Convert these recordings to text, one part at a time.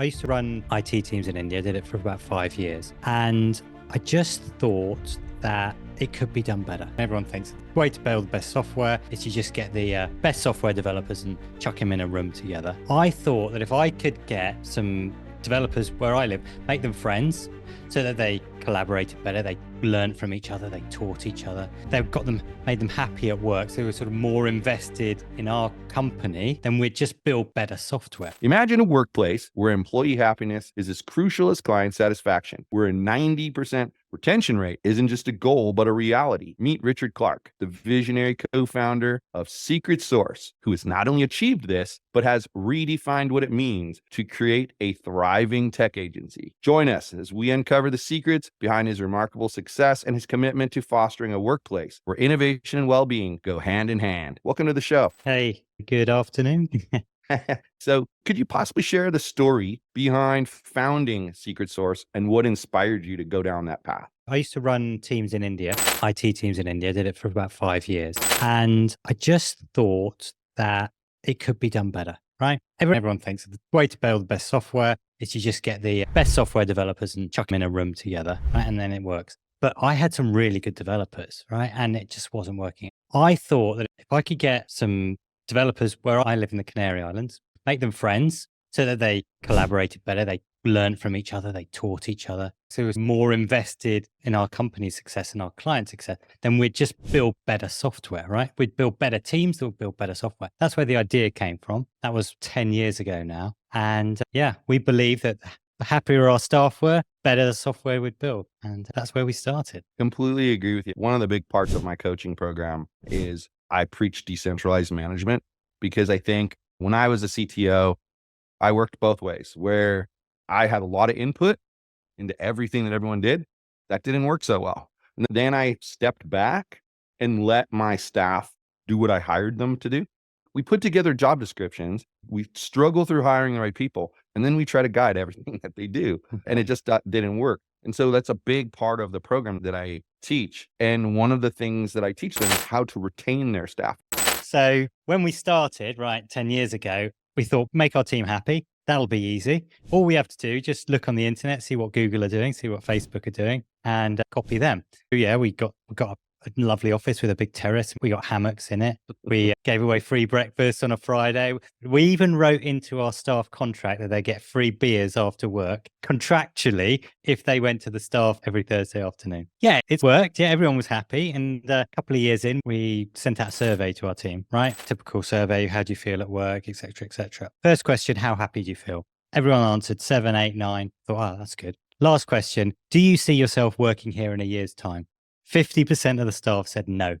I used to run IT teams in India, did it for about 5 years. And I just thought that it could be done better. Everyone thinks the way to build the best software is you just get the best software developers and chuck them in a room together. I thought that if I could get some developers where I live, make them friends so that they collaborated better, they learned from each other, they taught each other, made them happy at work, so they were sort of more invested in our company, then we'd just build better software. Imagine a workplace where employee happiness is as crucial as client satisfaction, where a 90% retention rate isn't just a goal, but a reality. Meet Richard Clark, the visionary co-founder of SecretSource, who has not only achieved this, but has redefined what it means to create a thriving tech agency. Join us as we uncover the secrets behind his remarkable success and his commitment to fostering a workplace where innovation and well-being go hand in hand. Welcome to the show. Hey, good afternoon. So could you possibly share the story behind founding SecretSource and what inspired you to go down that path? I used to run teams in India, IT teams in India, did it for about 5 years. And I just thought that it could be done better, right? Everyone thinks the way to build the best software is you just get the best software developers and chuck them in a room together, right? And then it works. But I had some really good developers, right? And it just wasn't working. I thought that if I could get some developers where I live in the Canary Islands, make them friends so that they collaborated better, they learned from each other, they taught each other, so it was more invested in our company's success and our client success, then we'd just build better software, right? We'd build better teams that would build better software. That's where the idea came from. That was 10 years ago now. And we believe that the happier our staff were, better the software we'd build. And that's where we started. Completely agree with you. One of the big parts of my coaching program is I preach decentralized management, because I think when I was a CTO, I worked both ways, where I had a lot of input into everything that everyone did. That didn't work so well. And then I stepped back and let my staff do what I hired them to do. We put together job descriptions. We struggle through hiring the right people. And then we try to guide everything that they do. And it just didn't work. And so that's a big part of the program that I teach. And one of the things that I teach them is how to retain their staff. So when we started, 10 years ago, we thought, make our team happy. That'll be easy. All we have to do, just look on the internet, see what Google are doing, see what Facebook are doing, and copy them. So we got a lovely office with a big terrace. We got hammocks in it. We gave away free breakfast on a Friday. We even wrote into our staff contract that they get free beers after work, contractually, if they went to the staff every Thursday afternoon. Yeah, it worked. Yeah, everyone was happy. And a couple of years in, we sent out a survey to our team, right? Typical survey. How do you feel at work, et cetera, et cetera. First question, how happy do you feel? Everyone answered 7, 8, 9. Thought, that's good. Last question, do you see yourself working here in a year's time? 50% of the staff said no.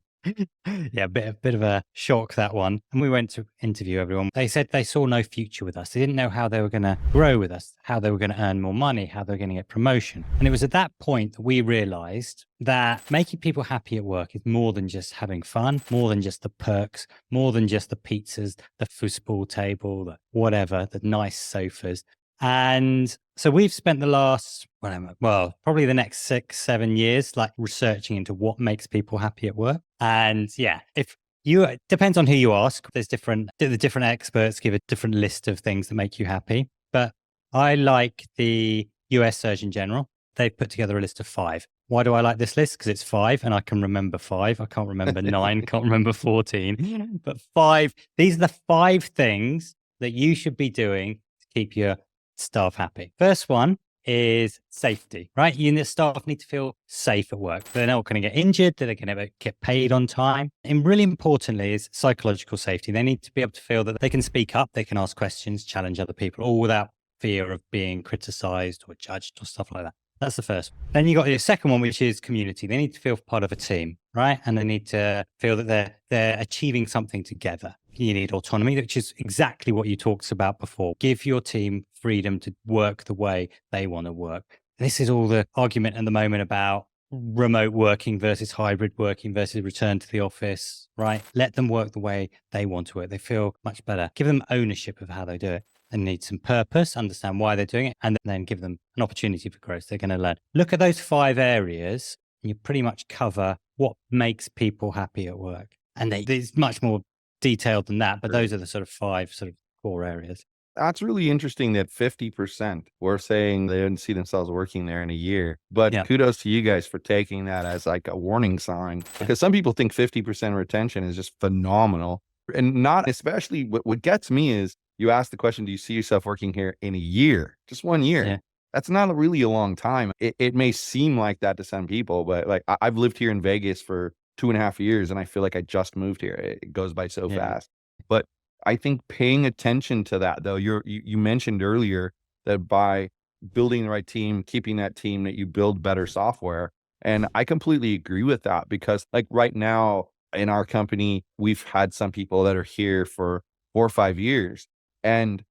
Yeah, a bit of a shock, that one. And we went to interview everyone. They said they saw no future with us. They didn't know how they were going to grow with us, how they were going to earn more money, how they were going to get promotion. And it was at that point that we realized that making people happy at work is more than just having fun, more than just the perks, more than just the pizzas, the foosball table, the whatever, the nice sofas. And so we've spent the last, probably the next 6, 7 years, researching into what makes people happy at work. And it depends on who you ask. The different experts give a different list of things that make you happy. But I like the US Surgeon General. They've put together a list of 5. Why do I like this list? Because it's 5 and I can remember 5. I can't remember 9, can't remember 14, but 5. These are the 5 things that you should be doing to keep your staff happy. First one is safety, right? Staff need to feel safe at work. They're not going to get injured. They're going to get paid on time. And really importantly is psychological safety. They need to be able to feel that they can speak up, they can ask questions, challenge other people, all without fear of being criticized or judged or stuff like that. That's the first. Then you got your second one, which is community. They need to feel part of a team, right? And they need to feel that they're achieving something together. You need autonomy, which is exactly what you talked about before. Give your team freedom to work the way they want to work. This is all the argument at the moment about remote working versus hybrid working versus return to the office, right? Let them work the way they want to work. They feel much better. Give them ownership of how they do it. They need some purpose, understand why they're doing it, and then give them an opportunity for growth. They're going to learn. Look at those 5 areas, and you pretty much cover what makes people happy at work. And there's much more detailed than that, but those are the sort of 5 sort of core areas. That's really interesting that 50% were saying they didn't see themselves working there in a year. But Yeah. kudos to you guys for taking that as like a warning sign, because some people think 50% retention is just phenomenal. And not especially what gets me is you ask the question, do you see yourself working here in a year? Just 1 year. Yeah. That's not really a long time. It may seem like that to some people, but like I've lived here in Vegas for 2.5 years and I feel like I just moved here. It goes by so Yeah. fast. But I think paying attention to that though, you mentioned earlier that by building the right team, keeping that team, that you build better software. And I completely agree with that, because like right now in our company, we've had some people that are here for 4 or 5 years. And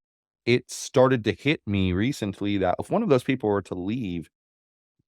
it started to hit me recently that if one of those people were to leave,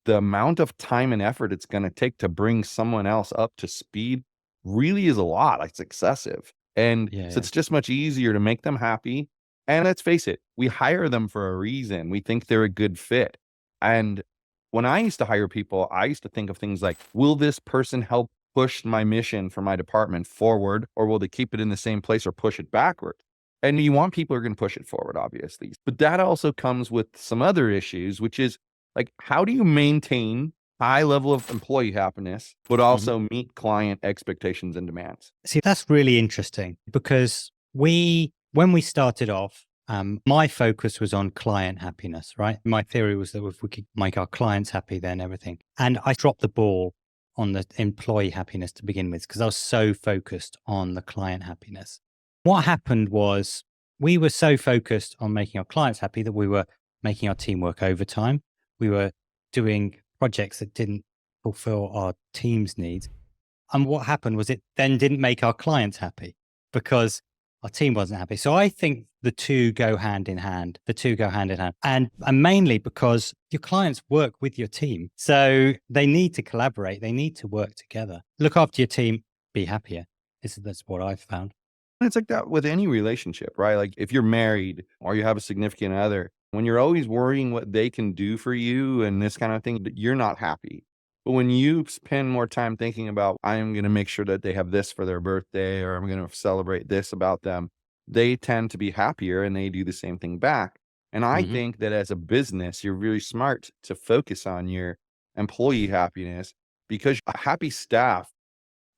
the amount of time and effort it's going to take to bring someone else up to speed really is a lot. Like, it's excessive. And Yeah. so Yeah. it's just much easier to make them happy. And let's face it, we hire them for a reason. We think they're a good fit. And when I used to hire people, I used to think of things like, will this person help push my mission for my department forward, or will they keep it in the same place or push it backward? And you want people who are going to push it forward, obviously. But that also comes with some other issues, which is like, how do you maintain high level of employee happiness, but Mhm. also meet client expectations and demands? See, that's really interesting because when we started off, my focus was on client happiness, right? My theory was that if we could make our clients happy, then everything. And I dropped the ball on the employee happiness to begin with because I was so focused on the client happiness. What happened was we were so focused on making our clients happy that we were making our team work overtime. We were doing projects that didn't fulfill our team's needs. And what happened was it then didn't make our clients happy because our team wasn't happy. So I think the two go hand in hand. The two go hand in hand. And mainly because your clients work with your team. So they need to collaborate. They need to work together. Look after your team, be happier. That's what I've found. And it's like that with any relationship, right? Like if you're married or you have a significant other, when you're always worrying what they can do for you and this kind of thing, you're not happy. But when you spend more time thinking about, I am going to make sure that they have this for their birthday, or I'm going to celebrate this about them, they tend to be happier and they do the same thing back. And I Hmm. think that as a business, you're really smart to focus on your employee happiness, because a happy staff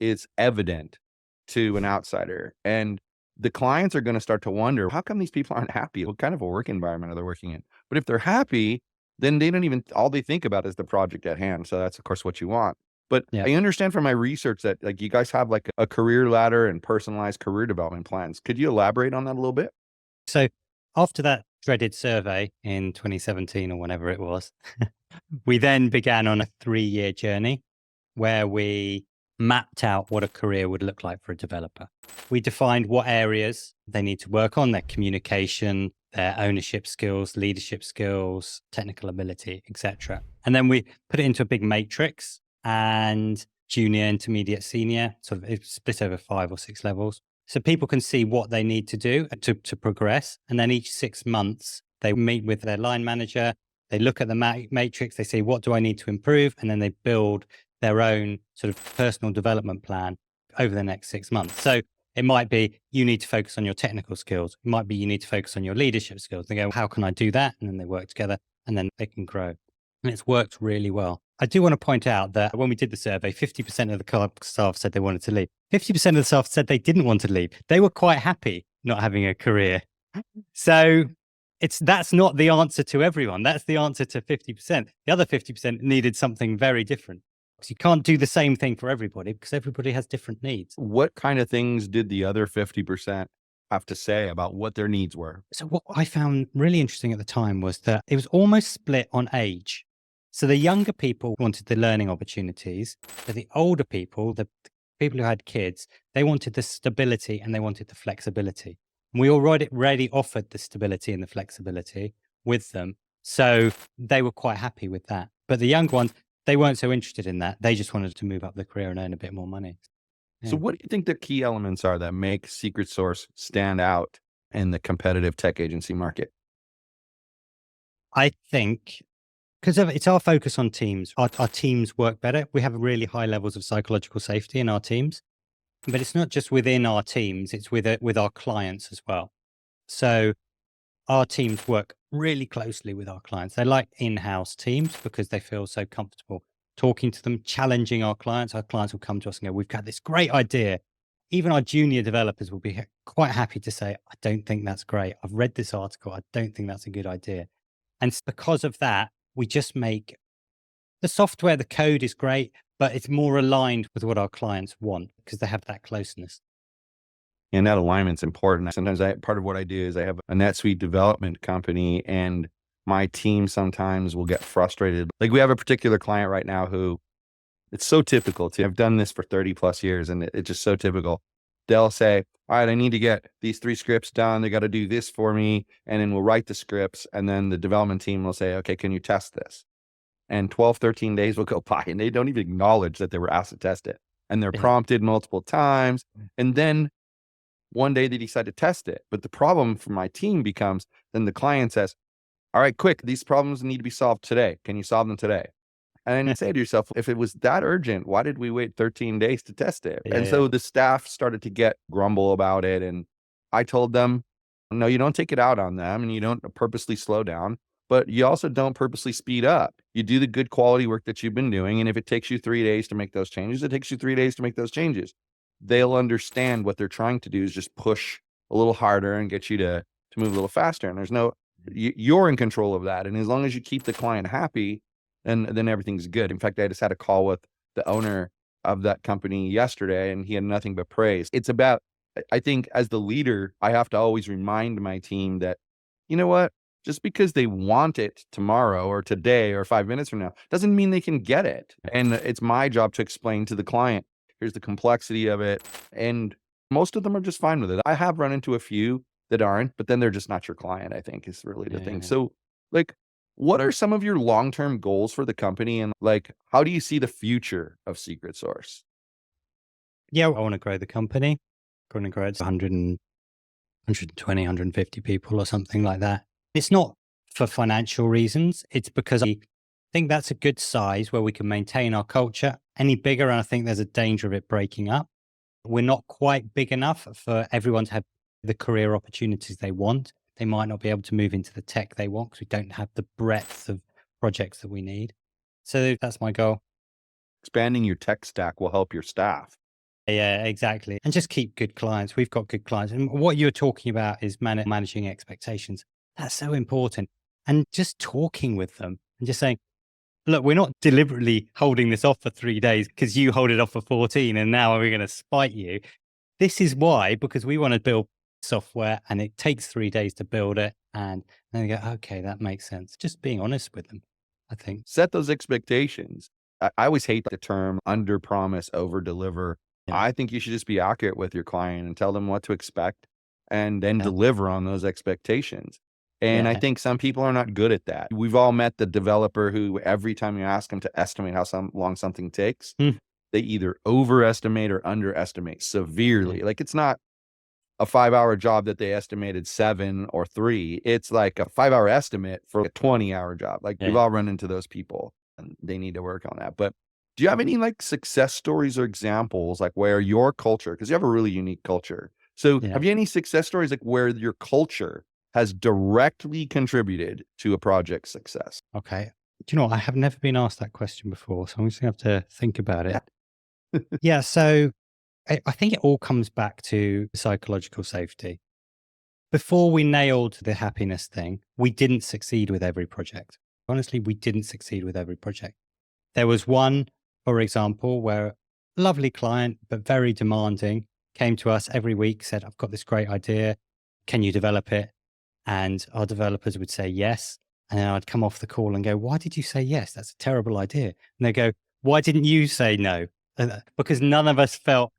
is evident to an outsider. And the clients are going to start to wonder, how come these people aren't happy? What kind of a work environment are they working in? But if they're happy, then they don't even, all they think about is the project at hand. So that's of course what you want. But Yeah. I understand from my research that like you guys have like a career ladder and personalized career development plans. Could you elaborate on that a little bit? So after that dreaded survey in 2017 or whenever it was, we then began on a 3-year journey where we mapped out what a career would look like for a developer. We defined what areas they need to work on, their communication, their ownership skills, leadership skills, technical ability, etc. And then we put it into a big matrix, and junior, intermediate, senior, sort of it's split over 5 or 6 levels. So people can see what they need to do to progress. And then each 6 months, they meet with their line manager. They look at the matrix, they say, what do I need to improve? And then they build their own sort of personal development plan over the next 6 months. So it might be you need to focus on your technical skills. It might be you need to focus on your leadership skills. They go, how can I do that? And then they work together and then they can grow. And it's worked really well. I do want to point out that when we did the survey, 50% of the staff said they wanted to leave. 50% of the staff said they didn't want to leave. They were quite happy not having a career. So that's not the answer to everyone. That's the answer to 50%. The other 50% needed something very different. So you can't do the same thing for everybody because everybody has different needs. What kind of things did the other 50% have to say about what their needs were? So what I found really interesting at the time was that it was almost split on age. So the younger people wanted the learning opportunities, but the older people, the people who had kids, they wanted the stability and they wanted the flexibility. And we already offered the stability and the flexibility with them. So they were quite happy with that. But the young ones, they weren't so interested in that. They just wanted to move up the career and earn a bit more money. So Yeah. what do you think the key elements are that make SecretSource stand out in the competitive tech agency market? I think because it's our focus on teams, our teams work better. We have really high levels of psychological safety in our teams, but it's not just within our teams, it's with our clients as well. So our teams work really closely with our clients. They like in-house teams because they feel so comfortable talking to them, challenging our clients. Our clients will come to us and go, we've got this great idea. Even our junior developers will be quite happy to say, I don't think that's great. I've read this article. I don't think that's a good idea. And because of that, we just make the software, the code is great, but it's more aligned with what our clients want because they have that closeness. And that alignment's important. Sometimes part of what I do is I have a NetSuite development company, and my team sometimes will get frustrated. Like, we have a particular client right now who, it's so typical to, I've done this for 30 plus years, and it's just so typical. They'll say, all right, I need to get these 3 scripts done. They got to do this for me. And then we'll write the scripts. And then the development team will say, okay, can you test this? And 12, 13 days will go by and they don't even acknowledge that they were asked to test it. And they're prompted multiple times. And then one day they decide to test it. But the problem for my team becomes, then the client says, all right, quick, these problems need to be solved today. Can you solve them today? And then you say to yourself, if it was that urgent, why did we wait 13 days to test it? And so the staff started to get grumble about it. And I told them, no, you don't take it out on them and you don't purposely slow down, but you also don't purposely speed up. You do the good quality work that you've been doing. And if it takes you 3 days to make those changes, it takes you 3 days to make those changes. They'll understand what they're trying to do is just push a little harder and get you to move a little faster. And there's no, you're in control of that. And as long as you keep the client happy, and then everything's good. In fact, I just had a call with the owner of that company yesterday, and he had nothing but praise. It's about, I think as the leader, I have to always remind my team that, you know what, just because they want it tomorrow or today or 5 minutes from now, doesn't mean they can get it. And it's my job to explain to the client, here's the complexity of it. And most of them are just fine with it. I have run into a few that aren't, but then they're just not your client, I think is really the thing. So like, what are some of your long-term goals for the company? And like, how do you see the future of SecretSource? Yeah, I want to grow the company. I want to grow it to 100 120, 150 people or something like that. It's not for financial reasons. It's because I think that's a good size where we can maintain our culture. Any bigger, and I think there's a danger of it breaking up. We're not quite big enough for everyone to have the career opportunities they want. They might not be able to move into the tech they want because we don't have the breadth of projects that we need. So that's my goal. Expanding your tech stack will help your staff. Yeah, exactly. And just keep good clients. We've got good clients. And what you're talking about is managing expectations. That's so important. And just talking with them and just saying, look, we're not deliberately holding this off for 3 days because you hold it off for 14 and now we're going to spite you. This is why, because we want to build software and it takes 3 days to build it. And then you go, okay, that makes sense. Just being honest with them, I think. Set those expectations. I always hate the term under promise, over deliver. Yeah. I think you should just be accurate with your client and tell them what to expect and then deliver on those expectations. And I think some people are not good at that. We've all met the developer who every time you ask them to estimate how long something takes, they either overestimate or underestimate severely. Like, it's not a 5-hour job that they estimated 7 or 3. It's like a 5-hour estimate for a 20-hour job. Like, we've all run into those people and they need to work on that. But do you have any like success stories or examples like where your culture, because you have a really unique culture. So have you any success stories like where your culture has directly contributed to a project's success? Okay. Do you know what? I have never been asked that question before, so I'm just going to have to think about it. So I think it all comes back to psychological safety. Before we nailed the happiness thing, we didn't succeed with every project. Honestly, we didn't succeed with every project. There was one, for example, where a lovely client, but very demanding, came to us every week, said, I've got this great idea. Can you develop it? And our developers would say yes. And then I'd come off the call and go, why did you say yes? That's a terrible idea. And they go, why didn't you say no? Because none of us felt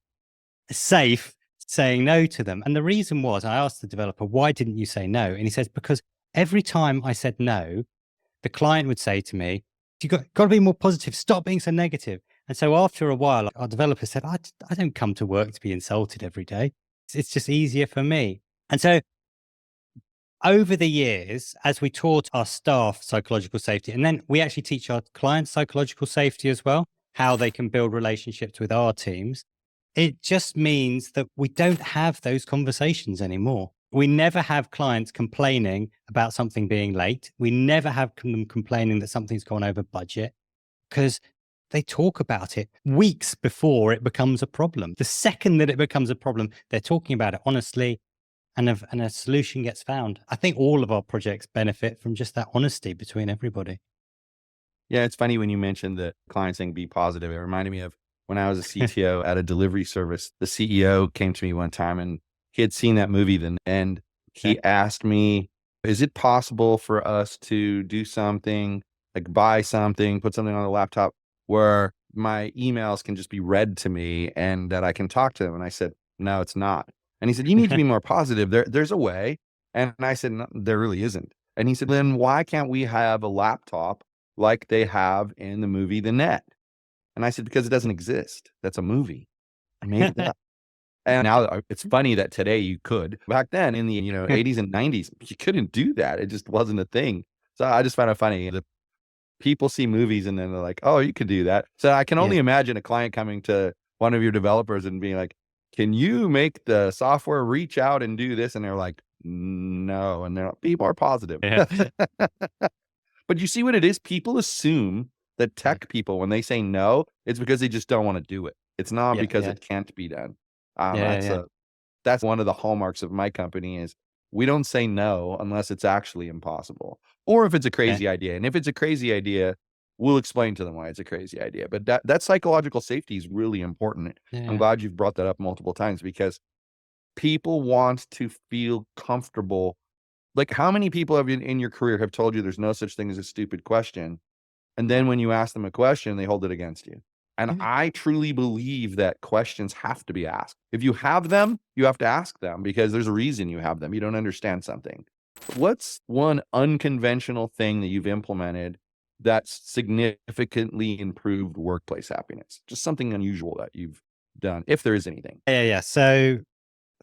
safe saying no to them. And the reason was, I asked the developer, why didn't you say no? And he says, because every time I said no, the client would say to me, you got to be more positive. Stop being so negative. And so after a while, our developer said, I don't come to work to be insulted every day. It's just easier for me. And so over the years, as we taught our staff psychological safety, and then we actually teach our clients psychological safety as well, how they can build relationships with our teams, it just means that we don't have those conversations anymore. We never have clients complaining about something being late. We never have them complaining that something's gone over budget, because they talk about it weeks before it becomes a problem. The second that it becomes a problem, they're talking about it honestly, and a solution gets found. I think all of our projects benefit from just that honesty between everybody. Yeah, it's funny when you mentioned the client saying be positive. It reminded me of when I was a CTO at a delivery service. The CEO came to me one time and he had seen that movie then, and he Okay. asked me, is it possible for us to do something like buy something, put something on the laptop where my emails can just be read to me and that I can talk to them? And I said, no, it's not. And he said, you need to be more positive. There's a way. And I said, no, there really isn't. And he said, then why can't we have a laptop like they have in the movie The Net? And I said, because it doesn't exist. That's a movie. I made it up. And now it's funny that today you could. Back then in the 80s and 90s, you couldn't do that. It just wasn't a thing. So I just found it funny that people see movies and then they're like, oh, you could do that. So I can only Yeah. imagine a client coming to one of your developers and being like, can you make the software reach out and do this? And they're like, no. And they're like, be more positive. Yeah. But you see what it is? People assume that tech people, when they say no, it's because they just don't want to do it. It's not Yeah. because Yeah. it can't be done. Yeah. Yeah. That's one of the hallmarks of my company is we don't say no unless it's actually impossible or if it's a Yeah. crazy idea. And if it's a crazy idea, we'll explain to them why it's a crazy idea. But that psychological safety is really important. I'm Yeah. glad you've brought that up multiple times because people want to feel comfortable. Like how many people have in your career have told you there's no such thing as a stupid question? And then when you ask them a question, they hold it against you. And I truly believe that questions have to be asked. If you have them, you have to ask them because there's a reason you have them. You don't understand something. What's one unconventional thing that you've implemented that's significantly improved workplace happiness? Just something unusual that you've done, if there is anything. Yeah. So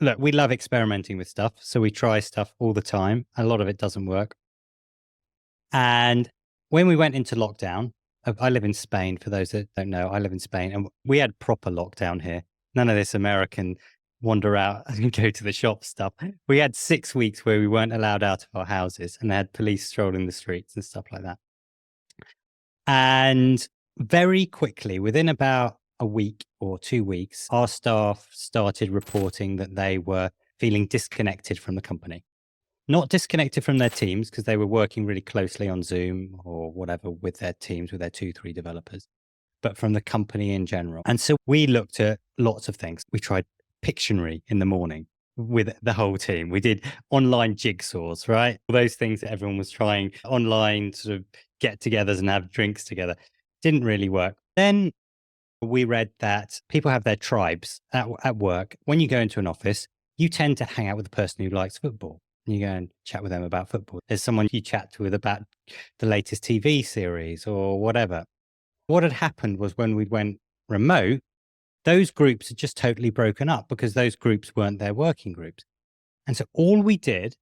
look, we love experimenting with stuff. So we try stuff all the time. A lot of it doesn't work. And when we went into lockdown, I live in Spain. For those that don't know, I live in Spain, and we had proper lockdown here. None of this American wander out and go to the shop stuff. We had 6 weeks where we weren't allowed out of our houses, and they had police strolling the streets and stuff like that. And very quickly, within about a week or 2 weeks, our staff started reporting that they were feeling disconnected from the company. Not disconnected from their teams because they were working really closely on Zoom or whatever with their teams, with their 2, 3 developers, but from the company in general. And so we looked at lots of things. We tried Pictionary in the morning with the whole team. We did online jigsaws, right? All those things that everyone was trying, online sort of get togethers and have drinks together. Didn't really work. Then we read that people have their tribes at work. When you go into an office, you tend to hang out with the person who likes football. You go and chat with them about football. There's someone you chat with about the latest TV series or whatever. What had happened was when we went remote, those groups had just totally broken up because those groups weren't their working groups. And so all we did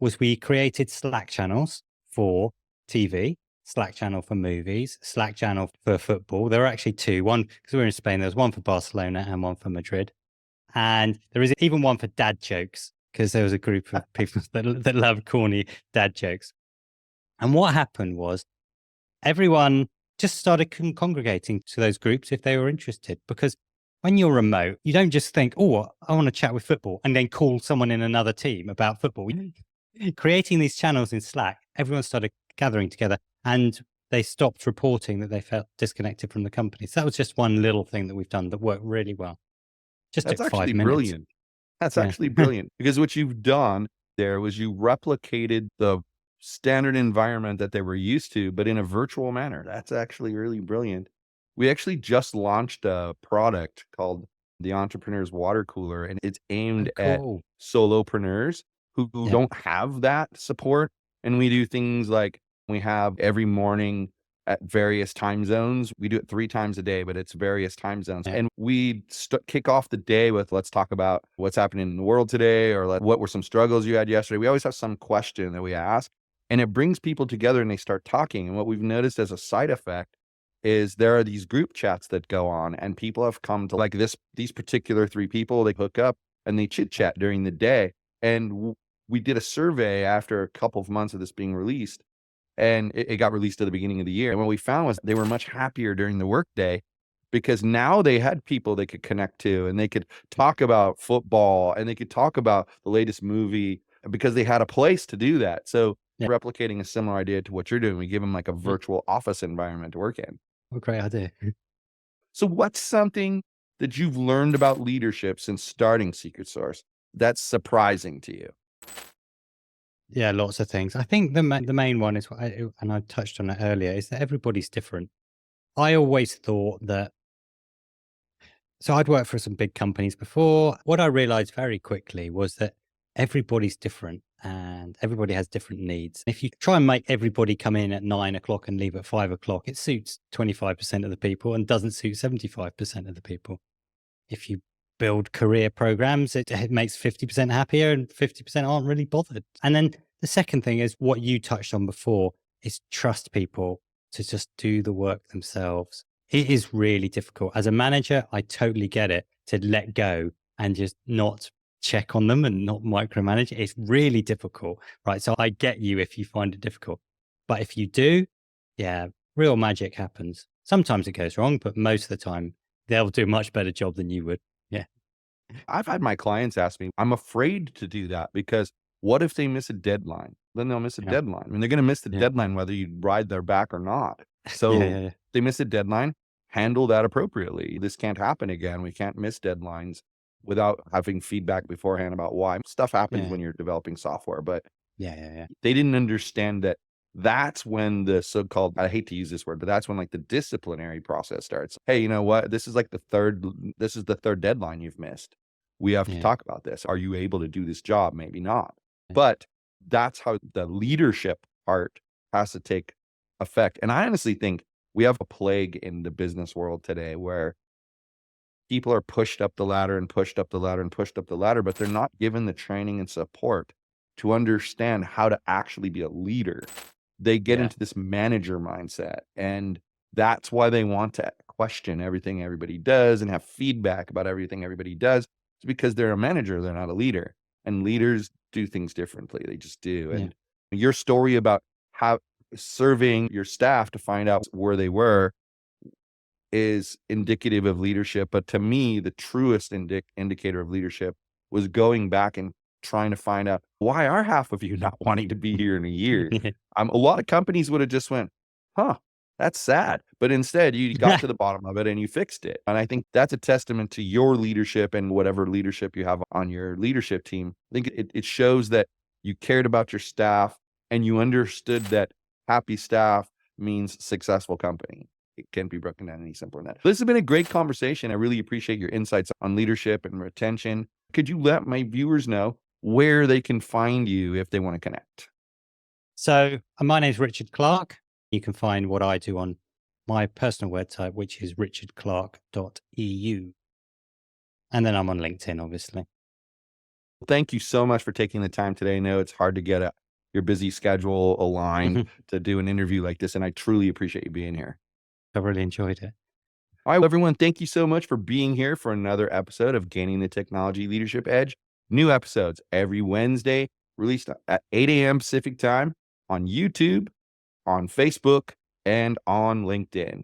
was we created Slack channels for TV, Slack channel for movies, Slack channel for football. There were actually two. One, because we were in Spain, there was one for Barcelona and one for Madrid. And there is even one for dad jokes because there was a group of people that love corny dad jokes. And what happened was everyone just started congregating to those groups if they were interested. Because when you're remote, you don't just think, oh, I want to chat with football and then call someone in another team about football. Creating these channels in Slack, everyone started gathering together and they stopped reporting that they felt disconnected from the company. So that was just one little thing that we've done that worked really well. Just That's took 5 actually minutes. brilliant. That's Yeah. actually brilliant because what you've done there was you replicated the standard environment that they were used to, but in a virtual manner. That's actually really brilliant. We actually just launched a product called the Entrepreneur's Water Cooler, and it's aimed at Cool. solopreneurs who Yeah. don't have that support. And we do things like we have every morning at various time zones. We do it 3 times a day, but it's various time zones. Yeah. And we kick off the day with, let's talk about what's happening in the world today, or what were some struggles you had yesterday. We always have some question that we ask, and it brings people together and they start talking. And what we've noticed as a side effect is there are these group chats that go on, and people have come to like these particular 3 people, they hook up and they chit chat during the day. And we did a survey after a couple of months of this being released, and it got released at the beginning of the year. And what we found was they were much happier during the workday because now they had people they could connect to, and they could talk about football, and they could talk about the latest movie because they had a place to do that. So Yeah. replicating a similar idea to what you're doing, we give them like a virtual office environment to work in. What a great idea. So what's something that you've learned about leadership since starting SecretSource that's surprising to you? Yeah, lots of things. I think the main one is what and I touched on it earlier, is that everybody's different. I always thought that. So I'd worked for some big companies before. What I realized very quickly was that everybody's different and everybody has different needs. If you try and make everybody come in at 9 o'clock and leave at 5 o'clock, it suits 25% of the people and doesn't suit 75% of the people. If you build career programs, it makes 50% happier and 50% aren't really bothered. And then the second thing is what you touched on before, is trust people to just do the work themselves. It is really difficult. As a manager, I totally get it, to let go and just not check on them and not micromanage. It's really difficult, right? So I get you if you find it difficult. But if you do, yeah, real magic happens. Sometimes it goes wrong, but most of the time they'll do a much better job than you would. Yeah. I've had my clients ask me, I'm afraid to do that because what if they miss a deadline? Then they'll miss a Yeah. deadline. I mean, they're going to miss the Yeah. deadline whether you ride their back or not. So Yeah. they miss a deadline, handle that appropriately. This can't happen again. We can't miss deadlines without having feedback beforehand about why. Stuff happens Yeah. when you're developing software, but Yeah. they didn't understand that that's when the so-called, I hate to use this word, but that's when like the disciplinary process starts. Hey, you know what? This is the third deadline you've missed. We have to Yeah. talk about this. Are you able to do this job? Maybe not. Yeah. But that's how the leadership part has to take effect. And I honestly think we have a plague in the business world today where people are pushed up the ladder and pushed up the ladder and pushed up the ladder, but they're not given the training and support to understand how to actually be a leader. They get Yeah. into this manager mindset, and that's why they want to question everything everybody does and have feedback about everything everybody does. It's because they're a manager, they're not a leader. And leaders do things differently. They just do. Yeah. And your story about how surveying your staff to find out where they were is indicative of leadership. But to me, the truest indicator of leadership was going back and trying to find out, why are half of you not wanting to be here in a year? A lot of companies would have just went, huh, that's sad. But instead, you got to the bottom of it and you fixed it. And I think that's a testament to your leadership and whatever leadership you have on your leadership team. I think it shows that you cared about your staff and you understood that happy staff means successful company. It can't be broken down any simpler than that. This has been a great conversation. I really appreciate your insights on leadership and retention. Could you let my viewers know where they can find you if they want to connect? So my name is Richard Clark. You can find what I do on my personal website, which is richardclark.eu. And then I'm on LinkedIn, obviously. Thank you so much for taking the time today. I know it's hard to get your busy schedule aligned to do an interview like this, and I truly appreciate you being here. I really enjoyed it. All right, everyone, thank you so much for being here for another episode of Gaining the Technology Leadership Edge. New episodes every Wednesday, released at 8 a.m. Pacific time on YouTube, on Facebook, and on LinkedIn.